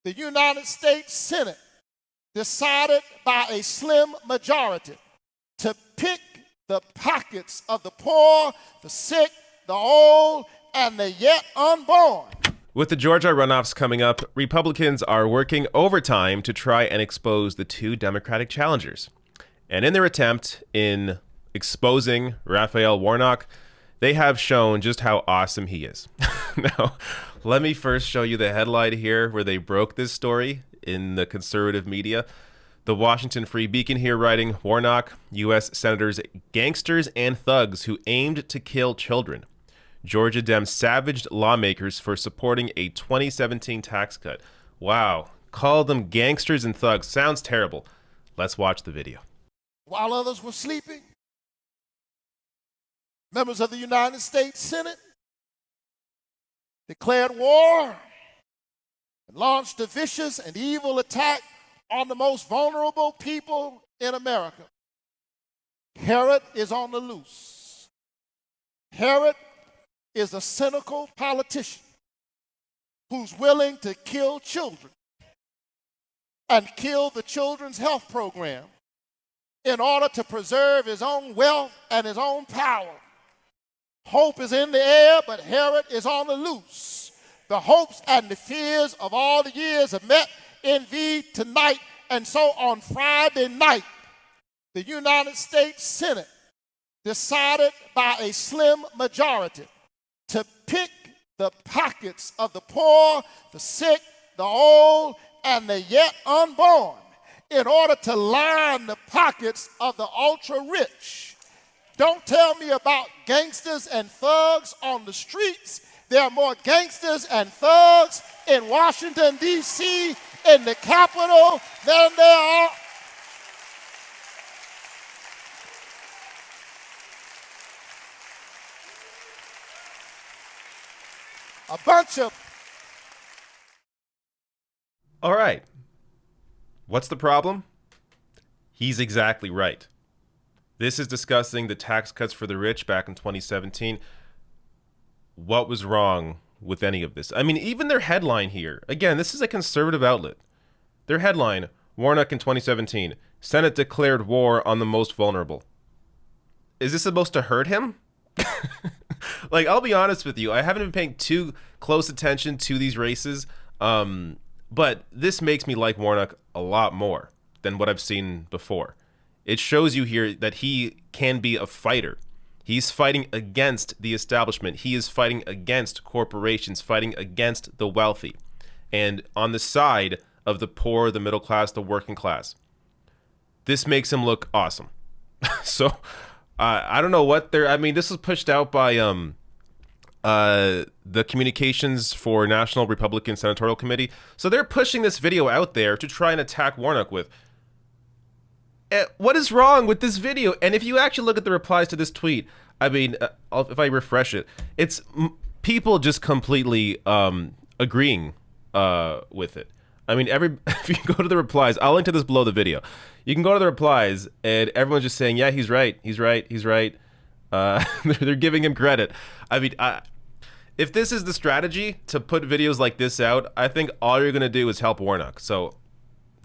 the United States Senate decided by a slim majority to pick the pockets of the poor, the sick, the old, and the yet unborn. With the Georgia runoffs coming up, Republicans are working overtime to try and expose the two Democratic challengers. And in their attempt in exposing Raphael Warnock, they have shown just how awesome he is. Now, let me first show you the headline here where they broke this story in the conservative media. The Washington Free Beacon here writing, Warnock, U.S. Senators, gangsters and thugs who aimed to kill children. Georgia Dems savaged lawmakers for supporting a 2017 tax cut. Wow, call them gangsters and thugs. Sounds terrible. Let's watch the video. While others were sleeping, members of the United States Senate declared war and launched a vicious and evil attack on the most vulnerable people in America. Herod is on the loose. Herod is a cynical politician who's willing to kill children and kill the children's health program in order to preserve his own wealth and his own power. Hope is in the air, but Herod is on the loose. The hopes and the fears of all the years have met in thee tonight. And so on Friday night, the United States Senate decided by a slim majority to pick the pockets of the poor, the sick, the old, and the yet unborn in order to line the pockets of the ultra-rich. Don't tell me about gangsters and thugs on the streets. There are more gangsters and thugs in Washington, D.C., in the Capitol, than there are. A bunch of. All right. What's the problem? He's exactly right. This is discussing the tax cuts for the rich back in 2017. What was wrong with any of this? I mean, even their headline here, again, this is a conservative outlet. Their headline, Warnock in 2017, Senate declared war on the most vulnerable. Is this supposed to hurt him? Like, I'll be honest with you, I haven't been paying too close attention to these races, but this makes me like Warnock a lot more than what I've seen before. It shows you here that he can be a fighter. He's fighting against the establishment. He is fighting against corporations, fighting against the wealthy, and on the side of the poor, the middle class, the working class. This makes him look awesome. So I don't know what they're. I mean, this was pushed out by the Communications for National Republican Senatorial Committee. So they're pushing this video out there to try and attack Warnock with. What is wrong with this video? And if you actually look at the replies to this tweet, I mean, if I refresh it, it's people just completely agreeing with it. I mean, if you go to the replies, I'll link to this below the video. You can go to the replies, and everyone's just saying, yeah, he's right, he's right, he's right. They're giving him credit. I mean, if this is the strategy to put videos like this out, I think all you're going to do is help Warnock. So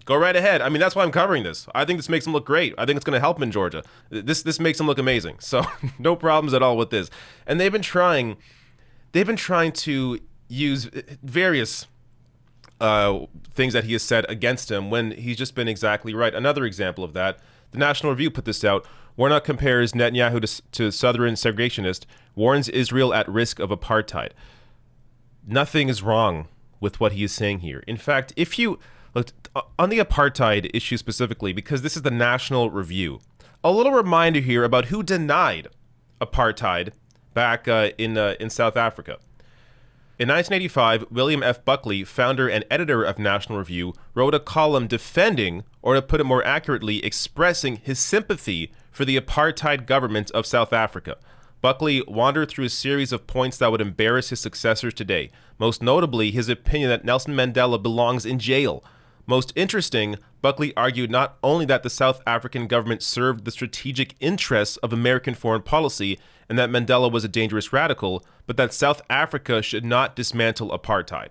go right ahead. I mean, that's why I'm covering this. I think this makes him look great. I think it's going to help him in Georgia. This makes him look amazing. So no problems at all with this. And they've been trying to use various things that he has said against him when he's just been exactly right. Another example of that, the National Review put this out. Warnock compares Netanyahu to Southern segregationist, warns Israel at risk of apartheid. Nothing is wrong with what he is saying here. In fact, if you look on the apartheid issue specifically, because this is the National Review, a little reminder here about who denied apartheid back in South Africa. In 1985, William F. Buckley, founder and editor of National Review, wrote a column defending, or to put it more accurately, expressing his sympathy for the apartheid government of South Africa. Buckley wandered through a series of points that would embarrass his successors today, most notably his opinion that Nelson Mandela belongs in jail. Most interesting, Buckley argued not only that the South African government served the strategic interests of American foreign policy and that Mandela was a dangerous radical, but that South Africa should not dismantle apartheid.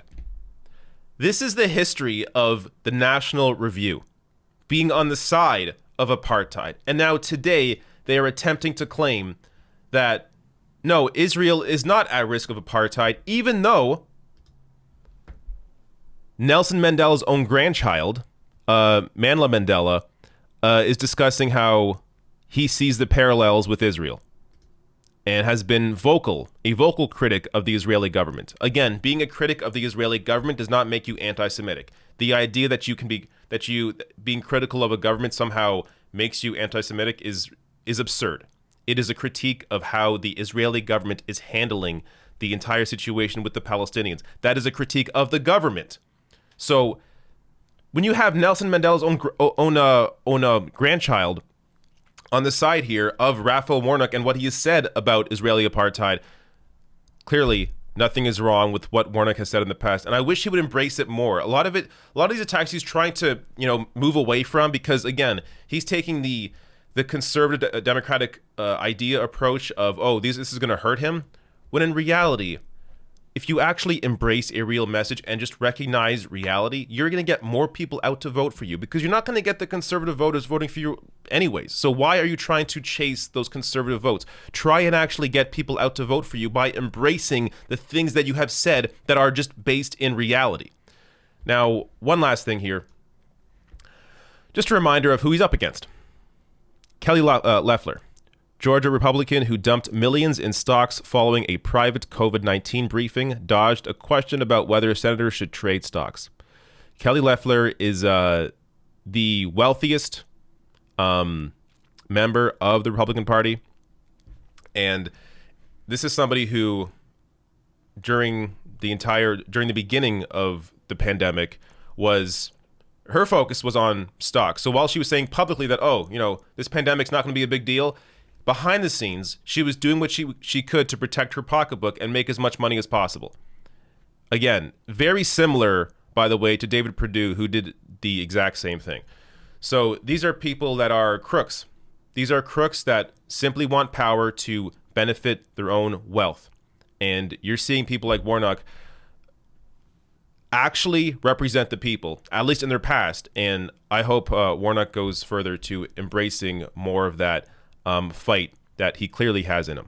This is the history of the National Review being on the side of apartheid. And now today they are attempting to claim that no, Israel is not at risk of apartheid, even though Nelson Mandela's own grandchild, Manla Mandela, is discussing how he sees the parallels with Israel and has been a vocal critic of the Israeli government. Again, being a critic of the Israeli government does not make you anti-Semitic. The idea that being critical of a government somehow makes you anti-Semitic is absurd. It is a critique of how the Israeli government is handling the entire situation with the Palestinians. That is a critique of the government. So when you have Nelson Mandela's own grandchild on the side here of Raphael Warnock and what he has said about Israeli apartheid, clearly nothing is wrong with what Warnock has said in the past. And I wish he would embrace it more. A lot of these attacks he's trying to, move away from, because again, he's taking the conservative democratic idea approach of, this is going to hurt him, when in reality, if you actually embrace a real message and just recognize reality, you're going to get more people out to vote for you, because you're not going to get the conservative voters voting for you anyways. So why are you trying to chase those conservative votes? Try and actually get people out to vote for you by embracing the things that you have said that are just based in reality. Now, one last thing here. Just a reminder of who he's up against. Kelly Loeffler, Georgia Republican who dumped millions in stocks following a private COVID-19 briefing, dodged a question about whether senators should trade stocks. Kelly Loeffler is the wealthiest member of the Republican Party. And this is somebody who, during the beginning of the pandemic, her focus was on stocks. So while she was saying publicly that, this pandemic's not going to be a big deal, behind the scenes, she was doing what she could to protect her pocketbook and make as much money as possible. Again, very similar, by the way, to David Perdue, who did the exact same thing. So these are people that are crooks. These are crooks that simply want power to benefit their own wealth. And you're seeing people like Warnock actually represent the people, at least in their past. And I hope Warnock goes further to embracing more of that fight that he clearly has in him.